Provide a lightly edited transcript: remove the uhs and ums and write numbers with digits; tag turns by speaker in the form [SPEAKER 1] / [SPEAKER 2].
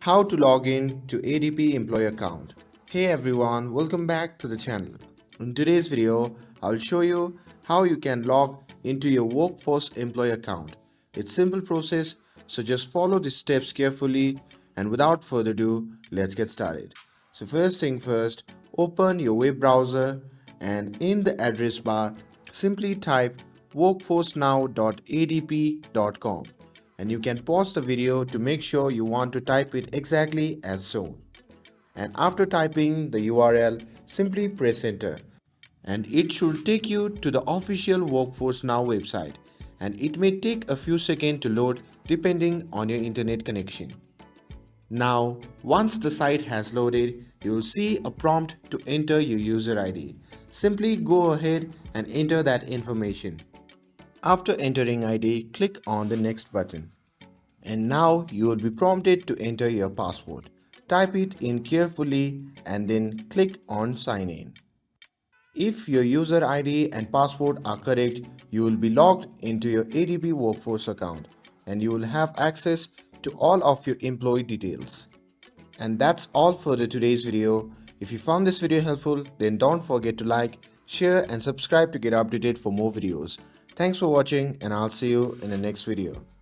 [SPEAKER 1] How to log in to ADP Employee account. Hey everyone, welcome back to the channel. In today's video, I'll show you how you can log into your Workforce Employee account. It's a simple process, so just follow the steps carefully, and without further ado, let's get started. So first thing first, open your web browser and in the address bar, simply type workforcenow.adp.com. And you can pause the video to make sure you want to type it exactly as shown. And after typing the URL, simply press enter. And it should take you to the official Workforce Now website. And it may take a few seconds to load depending on your internet connection. Now, once the site has loaded, you will see a prompt to enter your user ID. Simply go ahead and enter that information. After entering ID, click on the next button. And now you will be prompted to enter your password. Type it in carefully and then click on sign in. If your user ID and password are correct, you will be logged into your ADP Workforce account and you will have access to all of your employee details. And that's all for today's video. If you found this video helpful, then don't forget to like, share and subscribe to get updated for more videos. Thanks for watching and I'll see you in the next video.